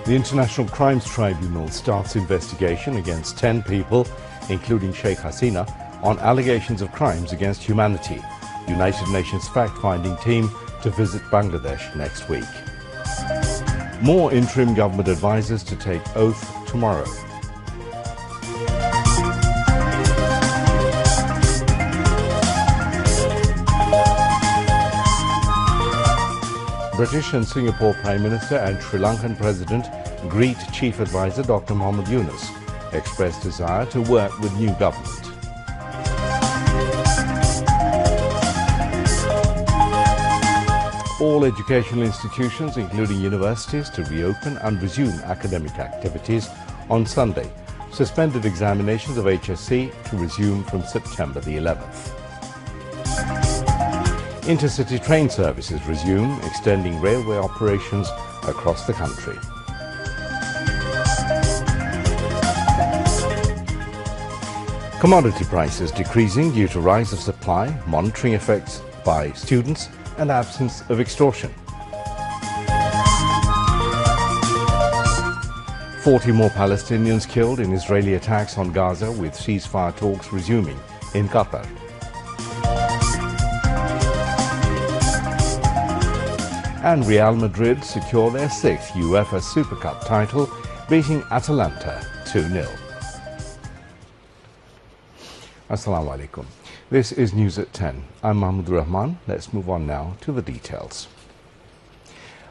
The International Crimes Tribunal starts investigation against 10 people, including Sheikh Hasina, on allegations of crimes against humanity. United Nations fact-finding team to visit Bangladesh next week. More interim government advisers to take oath tomorrow. British and Singapore Prime Minister and Sri Lankan President greet Chief Advisor Dr. Mohammed Yunus, expressed desire to work with new government. All educational institutions, including universities, to reopen and resume academic activities on Sunday. Suspended examinations of HSC to resume from September the 11th. Intercity train services resume, extending railway operations across the country. Commodity prices decreasing due to rise of supply, monitoring effects by students and absence of extortion. 40 more Palestinians killed in Israeli attacks on Gaza, with ceasefire talks resuming in Qatar. And Real Madrid secure their 6th UEFA Super Cup title, beating Atalanta 2-0. Assalamu alaikum. This is News at 10. I'm Mahmoud Rahman. Let's move on now to the details.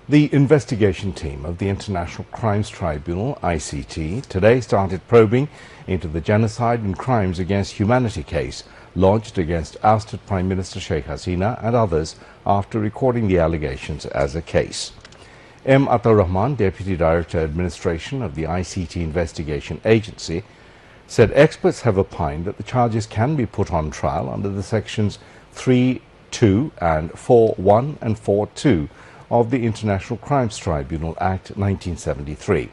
The investigation team of the International Crimes Tribunal, ICT, today started probing into the genocide and crimes against humanity case lodged against ousted Prime Minister Sheikh Hasina and others after recording the allegations as a case. M. Atar Rahman, Deputy Director Administration of the ICT Investigation Agency, said experts have opined that the charges can be put on trial under the sections 3.2 and 4.1 and 4.2 of the International Crimes Tribunal Act 1973.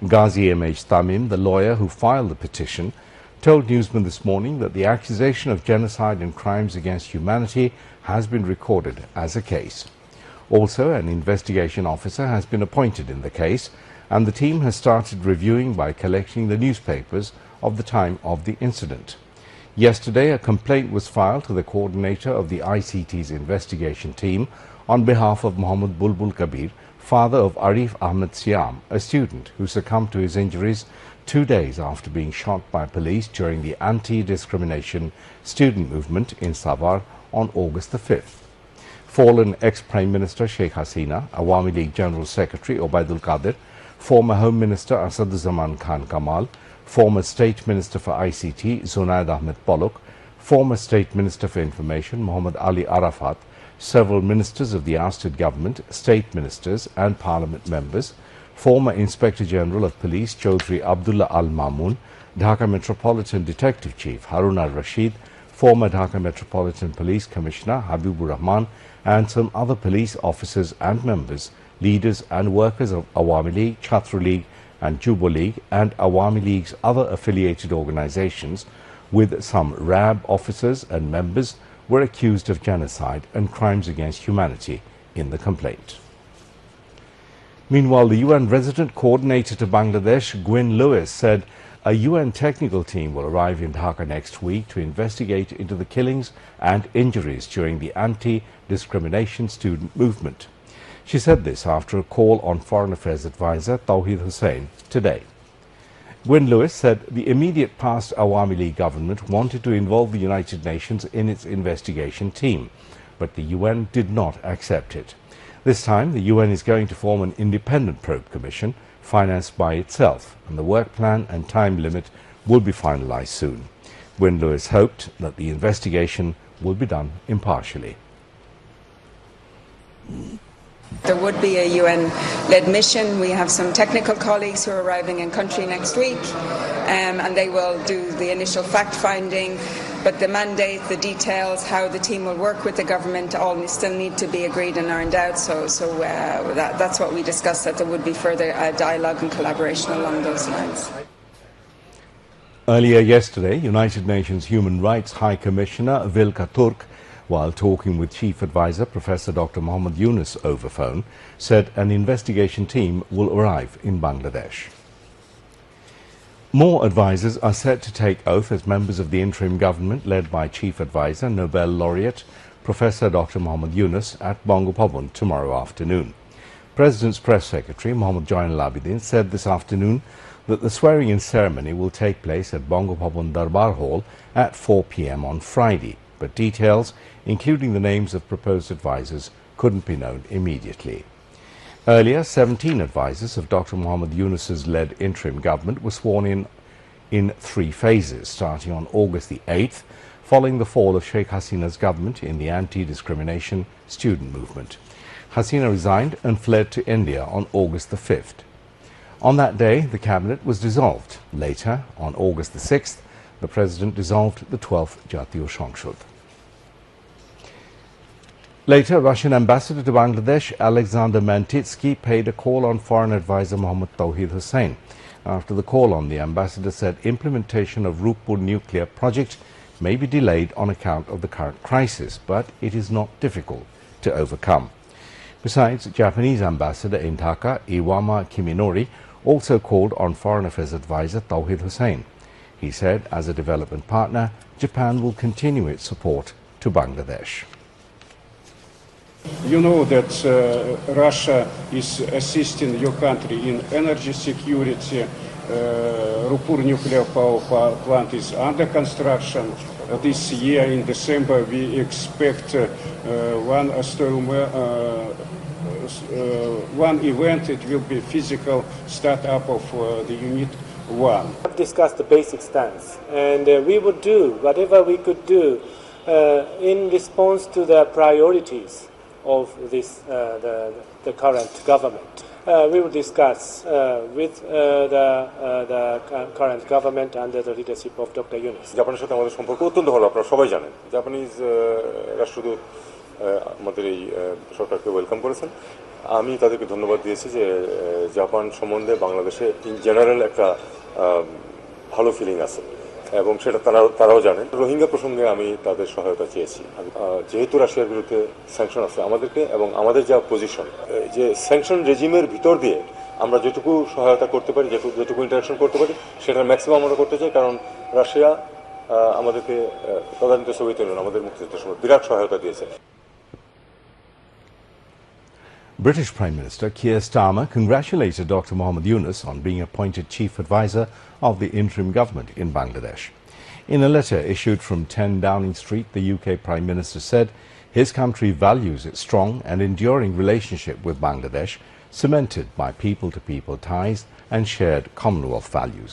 Ghazi M.H. Tamim, the lawyer who filed the petition, told newsmen this morning that the accusation of genocide and crimes against humanity has been recorded as a case. Also, an investigation officer has been appointed in the case, and the team has started reviewing by collecting the newspapers of the time of the incident. Yesterday, a complaint was filed to the coordinator of the ICT's investigation team on behalf of Muhammad Bulbul Kabir, father of Arif Ahmed Siam, a student who succumbed to his injuries 2 days after being shot by police during the anti-discrimination student movement in Savar on August the 5th. Fallen ex-Prime Minister Sheikh Hasina, Awami League General Secretary Obaidul Qadir, former Home Minister Asaduzaman Khan Kamal, former State Minister for ICT Zunaid Ahmed Polok, former State Minister for Information Muhammad Ali Arafat, several ministers of the ousted government, state ministers and parliament members, former Inspector General of Police Chaudhry Abdullah Al-Mamun, Dhaka Metropolitan Detective Chief Harun al-Rashid, former Dhaka Metropolitan Police Commissioner Habibur Rahman, and some other police officers and members, leaders and workers of Awami League, Chhatru League and Jubo League and Awami League's other affiliated organizations, with some RAB officers and members, were accused of genocide and crimes against humanity in the complaint. Meanwhile, the UN resident coordinator to Bangladesh, Gwyn Lewis, said a UN technical team will arrive in Dhaka next week to investigate into the killings and injuries during the anti-discrimination student movement. She said this after a call on Foreign Affairs Advisor Tawhid Hussain today. Gwyn Lewis said the immediate past Awami League government wanted to involve the United Nations in its investigation team, but the UN did not accept it. This time, the UN is going to form an independent probe commission financed by itself, and the work plan and time limit will be finalized soon. Gwyn Lewis hoped that the investigation will be done impartially. There would be a UN-led mission. We have some technical colleagues who are arriving in country next week, and they will do the initial fact-finding. But the mandate, the details, how the team will work with the government, all still need to be agreed and ironed out. So that's what we discussed, that there would be further dialogue and collaboration along those lines. Earlier yesterday, United Nations Human Rights High Commissioner Vilka Turk while talking with Chief Advisor Professor Dr. Mohammed Yunus over phone, said an investigation team will arrive in Bangladesh. More advisors are set to take oath as members of the interim government led by Chief Advisor, Nobel laureate Professor Dr. Mohammed Yunus at Bangabhavan tomorrow afternoon. President's Press Secretary Mohammed Join al-Abidin said this afternoon that the swearing-in ceremony will take place at Bangabhavan Darbar Hall at 4 p.m. on Friday, but details, including the names of proposed advisors, couldn't be known immediately. Earlier, 17 advisors of Dr. Mohammed Yunus's led interim government were sworn in 3 phases, starting on August the 8th, following the fall of Sheikh Hasina's government in the anti-discrimination student movement. Hasina resigned and fled to India on August the 5th. On that day, the cabinet was dissolved. Later, on August the 6th, the president dissolved the 12th Jatiyo সংসদ. Later, Russian ambassador to Bangladesh, Alexander Mantitsky, paid a call on foreign advisor Mohammad Tawhid Hussain. After the call on, the ambassador said implementation of Rupur nuclear project may be delayed on account of the current crisis, but it is not difficult to overcome. Besides, Japanese ambassador in Dhaka, Iwama Kiminori, also called on foreign affairs advisor Tawhid Hussain. He said, as a development partner, Japan will continue its support to Bangladesh. You know that Russia is assisting your country in energy security. Rupur nuclear power plant is under construction. This year in December we expect one event. It will be physical startup of the Unit 1. We have discussed the basic stance, and we would do whatever we could do in response to the priorities of this, the current government. We will discuss with the current government under the leadership of Dr. Yunus. জাপানের সাথে আমাদের সম্পর্ক অত্যন্ত ভালো, আপনারা সবাই জানেন। Japanese রাষ্ট্রদূত আমাদের এই সরকারকে ওয়েলকাম করেছেন। আমি তাদেরকে ধন্যবাদ দিয়েছি যে জাপান সম্বন্ধে বাংলাদেশে ইন জেনারেল একটা ভালো ফিলিং আছে এবং সেটা তারাও জানেন। রোহিঙ্গা প্রসঙ্গে আমি তাদের সহায়তা চেয়েছি। যেহেতু রাশিয়ার বিরুদ্ধে স্যাংশন আছে আমাদেরকে এবং আমাদের যা পজিশন, যে স্যাংশন রেজিমের ভিতর দিয়ে আমরা যেটুকু সহায়তা করতে পারি, যেটুকু ইন্টারাকশন করতে পারি, সেটার ম্যাক্সিমাম আমরা করতে চাই, কারণ রাশিয়া আমাদেরকে তদানীত সোভিয়েত ইউনিয়ন আমাদের মুক্তিযুদ্ধের সময় বিরাট সহায়তা দিয়েছে। British Prime Minister Keir Starmer congratulated Dr. Mohammed Yunus on being appointed Chief Advisor of the interim government in Bangladesh. In a letter issued from 10 Downing Street, the UK Prime Minister said his country values its strong and enduring relationship with Bangladesh, cemented by people-to-people ties and shared Commonwealth values.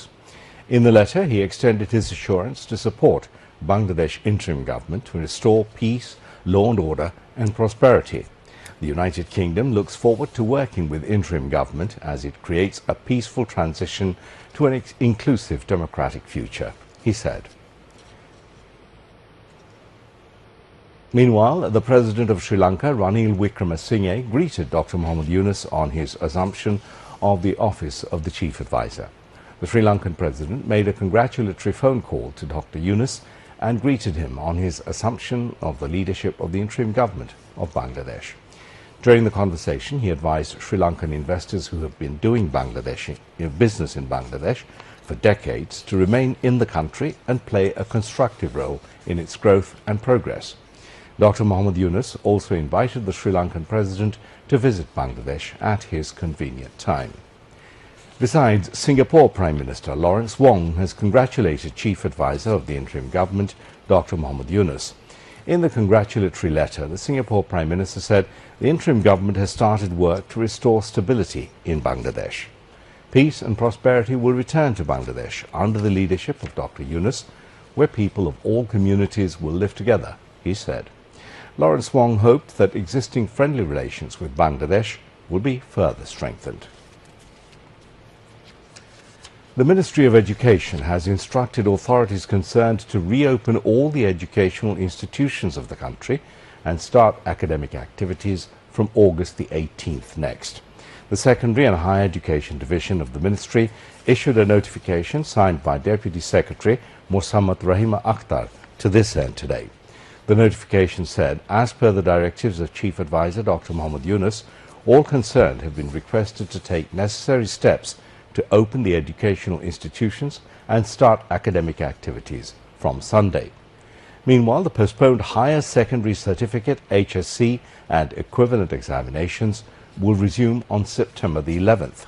In the letter, he extended his assurance to support Bangladesh interim government to restore peace, law and order and prosperity. The United Kingdom looks forward to working with interim government as it creates a peaceful transition to an inclusive democratic future, he said. Meanwhile, the President of Sri Lanka, Ranil Wickremesinghe, greeted Dr. Mohammed Yunus on his assumption of the office of the Chief Advisor. The Sri Lankan President made a congratulatory phone call to Dr. Yunus and greeted him on his assumption of the leadership of the interim government of Bangladesh. During the conversation, he advised Sri Lankan investors who have been doing business in Bangladesh for decades to remain in the country and play a constructive role in its growth and progress. Dr. Mohammed Yunus also invited the Sri Lankan president to visit Bangladesh at his convenient time. Besides, Singapore Prime Minister Lawrence Wong has congratulated Chief Advisor of the interim government, Dr. Mohammed Yunus. In the congratulatory letter, the Singapore Prime Minister said the interim government has started work to restore stability in Bangladesh. Peace and prosperity will return to Bangladesh under the leadership of Dr. Yunus, where people of all communities will live together, he said. Lawrence Wong hoped that existing friendly relations with Bangladesh will be further strengthened. The Ministry of Education has instructed authorities concerned to reopen all the educational institutions of the country and start academic activities from August the 18th next. The Secondary and Higher Education Division of the Ministry issued a notification signed by Deputy Secretary Mosammat Rahima Akhtar to this end today. The notification said, as per the directives of Chief Adviser Dr. Mohammed Yunus, all concerned have been requested to take necessary steps to open the educational institutions and start academic activities from Sunday. Meanwhile, the postponed Higher Secondary Certificate, HSC, and equivalent examinations will resume on September the 11th.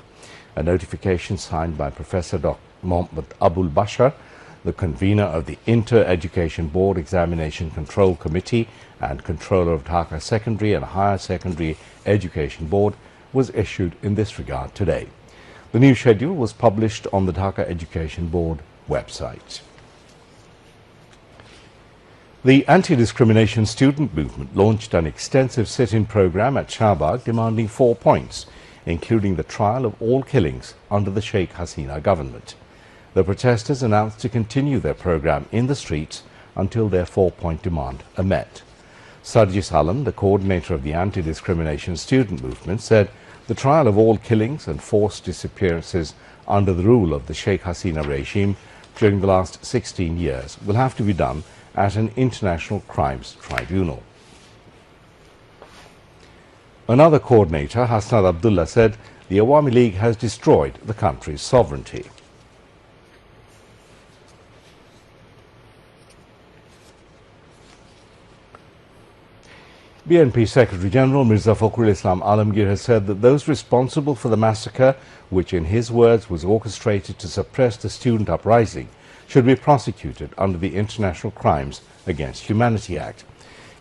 A notification signed by Professor Dr. Mohammed Abul Bashar, the convener of the Inter-Education Board Examination Control Committee and controller of Dhaka Secondary and Higher Secondary Education Board, was issued in this regard today. The new schedule was published on the Dhaka Education Board website. The anti-discrimination student movement launched an extensive sit-in program at Shahbag demanding 4 points, including the trial of all killings under the Sheikh Hasina government. The protesters announced to continue their program in the streets until their 4-point demand are met. Sarjis Alam, the coordinator of the anti-discrimination student movement, said the trial of all killings and forced disappearances under the rule of the Sheikh Hasina regime during the last 16 years will have to be done at an international crimes tribunal. Another coordinator, Hasnat Abdullah, said the Awami League has destroyed the country's sovereignty. BNP Secretary General Mirza Fakhrul Islam Alamgir has said that those responsible for the massacre, which in his words was orchestrated to suppress the student uprising, should be prosecuted under the International Crimes Against Humanity Act.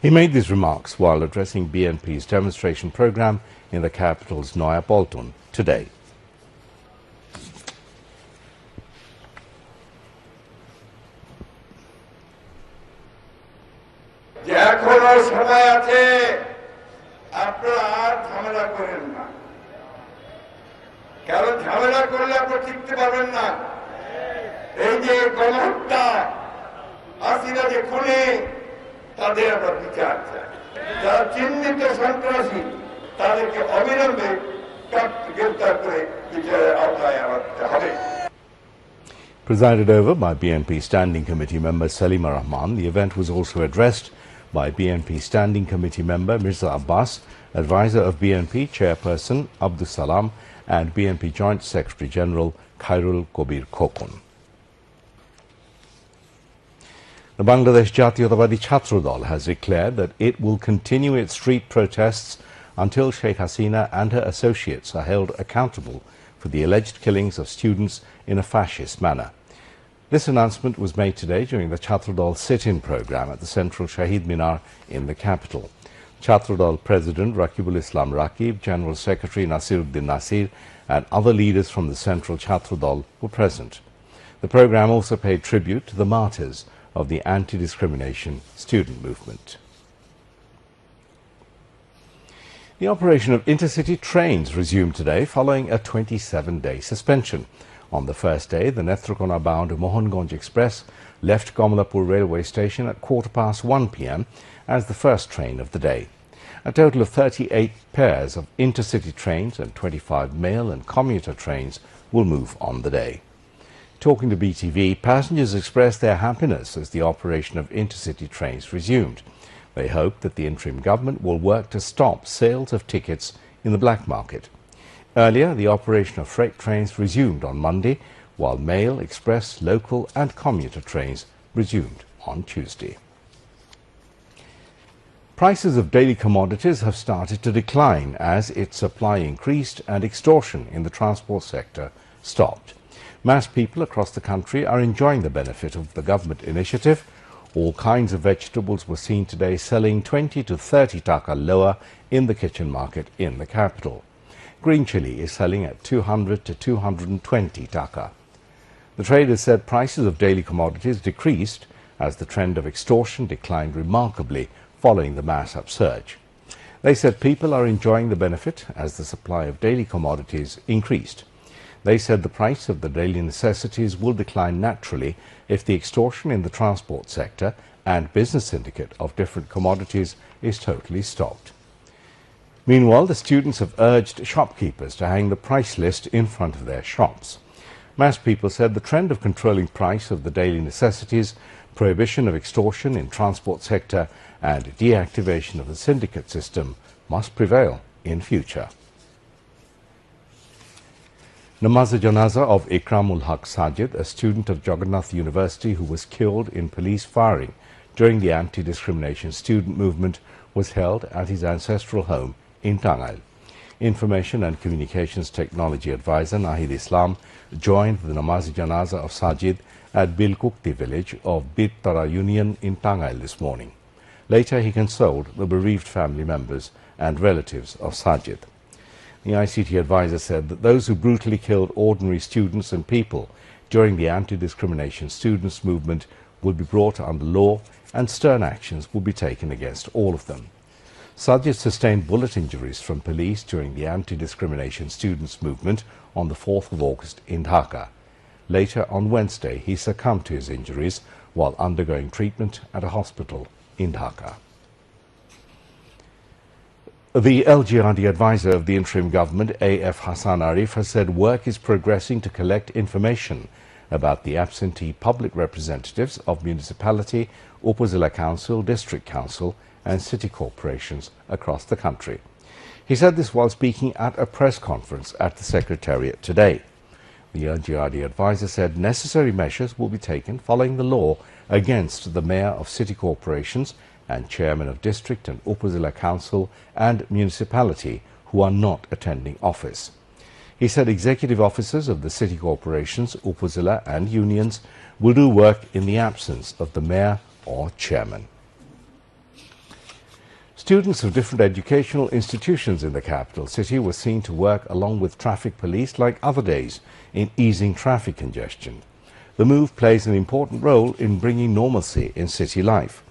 He made these remarks while addressing BNP's demonstration program in the capital's Noya Polton today. Presided over by BNP Standing Committee member Salima Rahman, the event was also addressed by BNP Standing Committee member Mirza Abbas, advisor of BNP Chairperson Abdus Salam, and BNP Joint Secretary General Khairul Kobir Khokon. The Bangladesh Jatiyotawadi Chhatra Dal has declared that it will continue its street protests until Sheikh Hasina and her associates are held accountable for the alleged killings of students in a fascist manner. This announcement was made today during the Chhatra Dal sit-in program at the Central Shahid Minar in the capital. Chhatra Dal President Rakibul Islam Rakib, General Secretary Nasiruddin Nasir, and other leaders from the Central Chhatra Dal were present. The program also paid tribute to the martyrs of the anti-discrimination student movement. The operation of Intercity Trains resumed today following a 27-day suspension. On the first day, the Netrakona-bound Mohanganj Express left Kamalapur railway station at 1:15 p.m. as the first train of the day. A total of 38 pairs of intercity trains and 25 mail and commuter trains will move on the day. Talking to BTV, passengers expressed their happiness as the operation of intercity trains resumed. They hope that the interim government will work to stop sales of tickets in the black market. Earlier, the operation of freight trains resumed on Monday, while mail, express, local and commuter trains resumed on Tuesday. Prices of daily commodities have started to decline as its supply increased and extortion in the transport sector stopped. Mass people across the country are enjoying the benefit of the government initiative. All kinds of vegetables were seen today selling 20 to 30 taka lower in the kitchen market in the capital. Green chili is selling at 200 to 220 taka. The traders said prices of daily commodities decreased as the trend of extortion declined remarkably following the mass upsurge. They said people are enjoying the benefit as the supply of daily commodities increased. They said the price of the daily necessities will decline naturally if the extortion in the transport sector and business syndicate of different commodities is totally stopped. Meanwhile, the students have urged shopkeepers to hang the price list in front of their shops. Mass people said the trend of controlling price of the daily necessities, prohibition of extortion in transport sector and deactivation of the syndicate system must prevail in future. Janaza of al-alqsa Sajid, a student of Jagannath University who was killed in police firing during the anti-discrimination student movement, was held at his ancestral home in Tangail. Information and Communications Technology Advisor Nahid Islam joined the Janaza of Sajid at Bilkukti village of Bittara Union in Tangail this morning. Later he consoled the bereaved family members and relatives of Sajid. The ICT advisor said that those who brutally killed ordinary students and people during the anti-discrimination students movement will be brought under law and stern actions will be taken against all of them. Sajid sustained bullet injuries from police during the anti-discrimination students movement on the 4th of August in Dhaka. Later on Wednesday, he succumbed to his injuries while undergoing treatment at a hospital in Dhaka. The LGD Adviser of the interim government, A.F. Hassan Arif, has said work is progressing to collect information about the absentee public representatives of municipality, Upazila Council, District Council and city corporations across the country. He said this while speaking at a press conference at the Secretariat today. The LGD Adviser said necessary measures will be taken following the law against the mayor of city corporations and chairman of district and Upazila Council and municipality who are not attending office. He said executive officers of the city corporations, Upazila and unions will do work in the absence of the mayor or chairman. Students of different educational institutions in the capital city were seen to work along with traffic police like other days in easing traffic congestion. The move plays an important role in bringing normalcy in city life.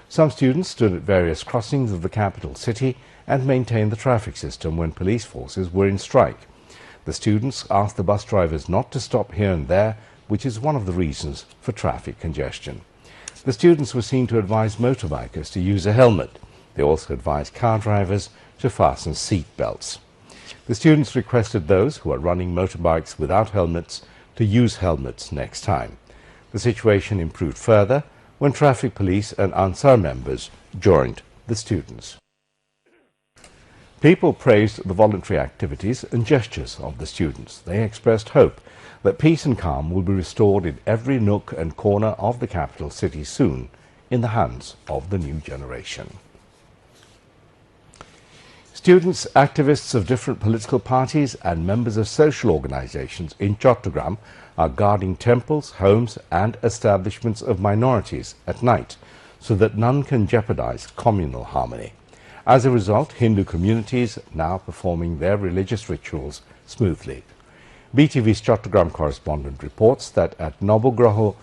Some students stood at various crossings of the capital city and maintained the traffic system when police forces were in strike. The students asked the bus drivers not to stop here and there, which is one of the reasons for traffic congestion. The students were seen to advise motorbikers to use a helmet. They also advised car drivers to fasten seat belts. The students requested those who are running motorbikes without helmets to use helmets next time. The situation improved further when traffic police and Ansar members joined the students. People praised the voluntary activities and gestures of the students. They expressed hope that peace and calm will be restored in every nook and corner of the capital city soon in the hands of the new generation. Students, activists of different political parties and members of social organizations in Chattogram are guarding temples, homes and establishments of minorities at night so that none can jeopardize communal harmony. As a result, Hindu communities now performing their religious rituals smoothly. BTV's Chattogram correspondent reports that at Nobograho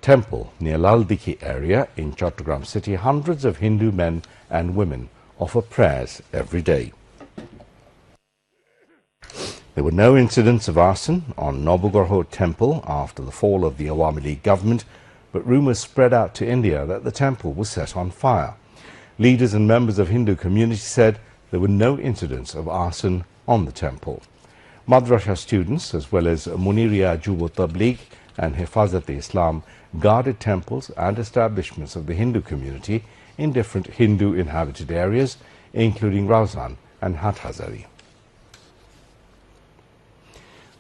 Temple near Laldiki area in Chattogram city, hundreds of Hindu men and women offer prayers every day. There were no incidents of arson on Nobograho Temple after the fall of the Awami League government, but rumours spread out to India that the temple was set on fire. Leaders and members of Hindu community said there were no incidents of arson on the temple. Madrasa students, as well as Muniria Jubo Tabligh and Hifazat-e-Islam, guarded temples and establishments of the Hindu community in different Hindu inhabited areas, including Rawzan and Hathazari.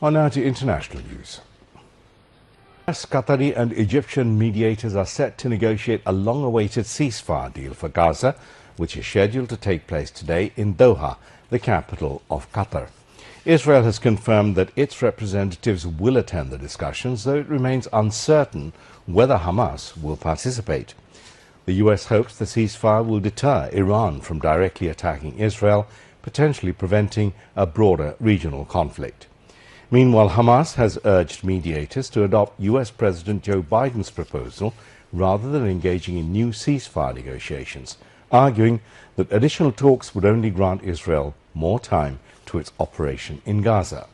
On now to international news. Qatari and Egyptian mediators are set to negotiate a long-awaited ceasefire deal for Gaza, which is scheduled to take place today in Doha, the capital of Qatar. Israel has confirmed that its representatives will attend the discussions, though it remains uncertain whether Hamas will participate. The U.S. hopes the ceasefire will deter Iran from directly attacking Israel, potentially preventing a broader regional conflict. Meanwhile, Hamas has urged mediators to adopt U.S. President Joe Biden's proposal rather than engaging in new ceasefire negotiations, arguing that additional talks would only grant Israel more time to its operation in Gaza.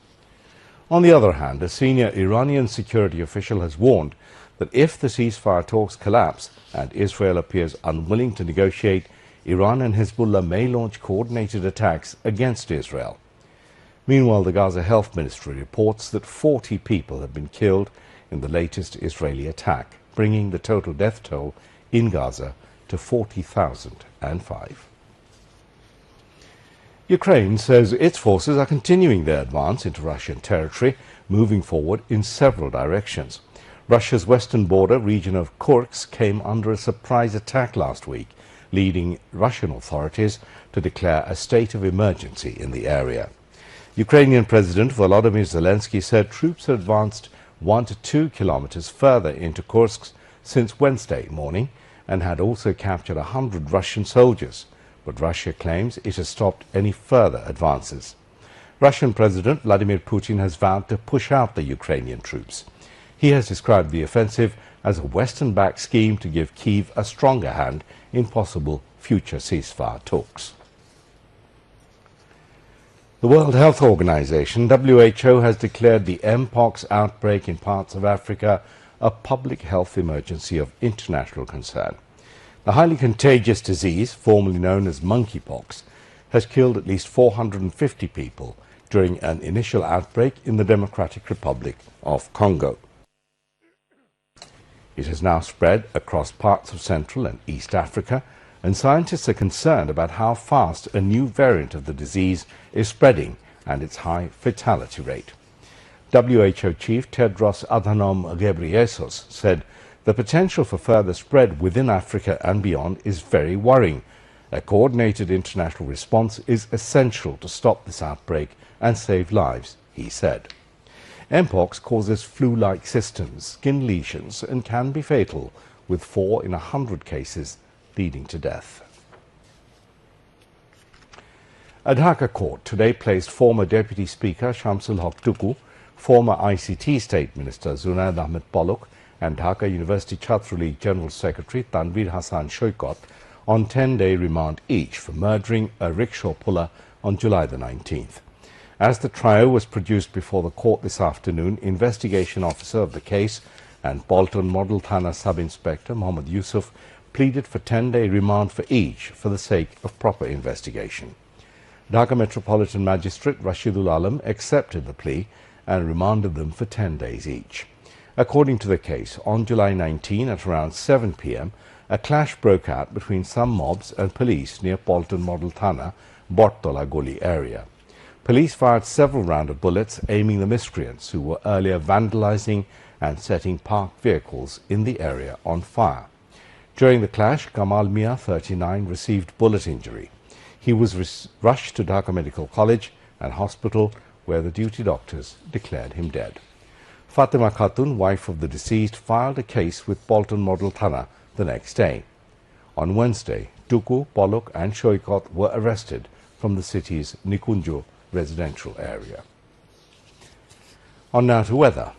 On the other hand, a senior Iranian security official has warned that if the ceasefire talks collapse and Israel appears unwilling to negotiate, Iran and Hezbollah may launch coordinated attacks against Israel. Meanwhile, the Gaza Health Ministry reports that 40 people have been killed in the latest Israeli attack, bringing the total death toll in Gaza to 40,005. Ukraine says its forces are continuing their advance into Russian territory, moving forward in several directions. Russia's western border region of Kursk came under a surprise attack last week, leading Russian authorities to declare a state of emergency in the area. Ukrainian President Volodymyr Zelensky said troops had advanced 1 to 2 kilometers further into Kursk since Wednesday morning and had also captured 100 Russian soldiers, but Russia claims it has stopped any further advances. Russian President Vladimir Putin has vowed to push out the Ukrainian troops. He has described the offensive as a Western-backed scheme to give Kyiv a stronger hand in possible future ceasefire talks. The World Health Organization, WHO, has declared the Mpox outbreak in parts of Africa a public health emergency of international concern. The highly contagious disease, formerly known as monkeypox, has killed at least 450 people during an initial outbreak in the Democratic Republic of Congo. It has now spread across parts of Central and East Africa, and scientists are concerned about how fast a new variant of the disease is spreading and its high fatality rate. WHO Chief Tedros Adhanom Ghebreyesus said the potential for further spread within Africa and beyond is very worrying. A coordinated international response is essential to stop this outbreak and save lives, he said. Mpox causes flu-like symptoms, skin lesions, and can be fatal, with 4 in 100 cases leading to death. A Dhaka Court today placed former Deputy Speaker Shamsul Haq Tuku, former ICT State Minister Zunaid Ahmed Polok, and Dhaka University Chhatra League General Secretary Tanveer Hassan Shoykot on 10-day remand each for murdering a rickshaw puller on July the 19th. As the trio was produced before the court this afternoon, investigation officer of the case and Bolton Model Thana Sub-Inspector Mohammed Yusuf pleaded for 10-day remand for each for the sake of proper investigation. Dhaka Metropolitan Magistrate Rashidul Alam accepted the plea and remanded them for 10 days each. According to the case, on July 19 at around 7 p.m, a clash broke out between some mobs and police near Bolton Model Thana, Bortola Goli area. Police fired several rounds of bullets aiming the miscreants who were earlier vandalizing and setting parked vehicles in the area on fire. During the clash, Kamal Mia, 39, received bullet injury. He was rushed to Dhaka Medical College and Hospital, where the duty doctors declared him dead. Fatima Khatun, wife of the deceased, filed a case with Bolton Model Thana the next day. On Wednesday, Tuku, Polok and Shoykot were arrested from the city's Nikunjo residential area. On now to weather.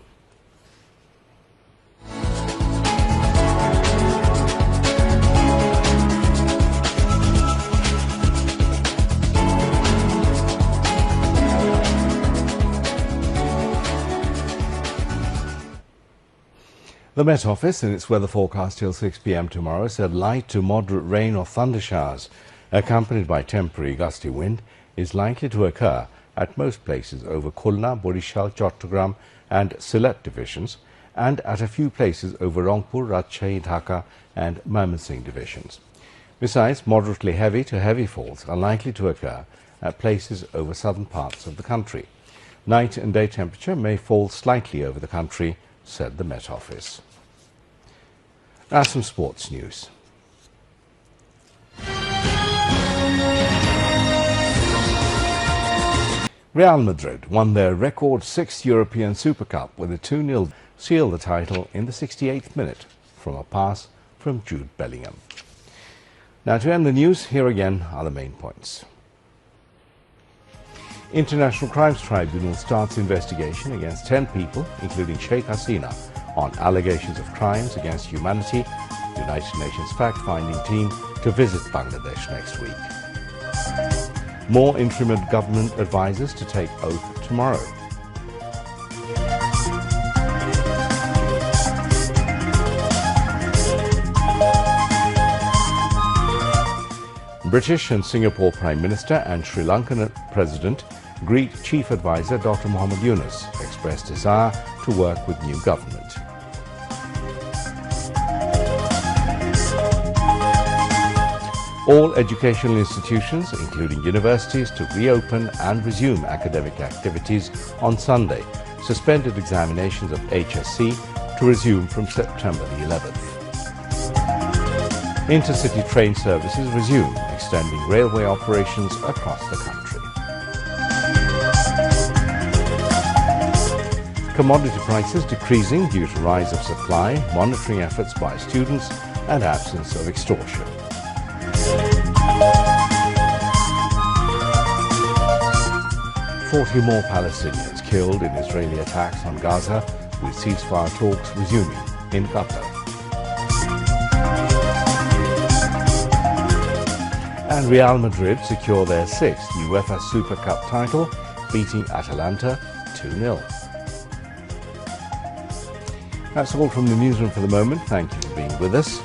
The Met Office, in its weather forecast till 6 p.m. tomorrow, said light to moderate rain or thunder showers, accompanied by temporary gusty wind, is likely to occur at most places over Khulna, Borishal, Chattogram and Sylhet divisions, and at a few places over Rangpur, Rajshahi, Dhaka and Mymensingh divisions. Besides, moderately heavy to heavy falls are likely to occur at places over southern parts of the country. Night and day temperature may fall slightly over the country, said the Met Office. Now some sports news. Real Madrid won their record 6th European Super Cup with a 2-0 seal the title in the 68th minute from a pass from Jude Bellingham. Now to end the news, here again are the main points. International Crimes Tribunal starts investigation against 10 people, including Sheikh Hasina, on allegations of crimes against humanity. United Nations fact-finding team to visit Bangladesh next week. More interim government advisers to take oath tomorrow. British and Singapore Prime Minister and Sri Lankan President Greek Chief Adviser Dr. Mohammed Yunus expressed desire to work with new government. All educational institutions, including universities, to reopen and resume academic activities on Sunday. Suspended examinations of HSC to resume from September the 11th. Intercity train services resume, extending railway operations across the country. Commodity prices decreasing due to rise of supply, monitoring efforts by students and absence of extortion. Forty more Palestinians killed in Israeli attacks on Gaza, with ceasefire talks resuming in Qatar. And Real Madrid secure their sixth UEFA Super Cup title, beating Atalanta 2-0. That's all from the newsroom for the moment. Thank you for being with us.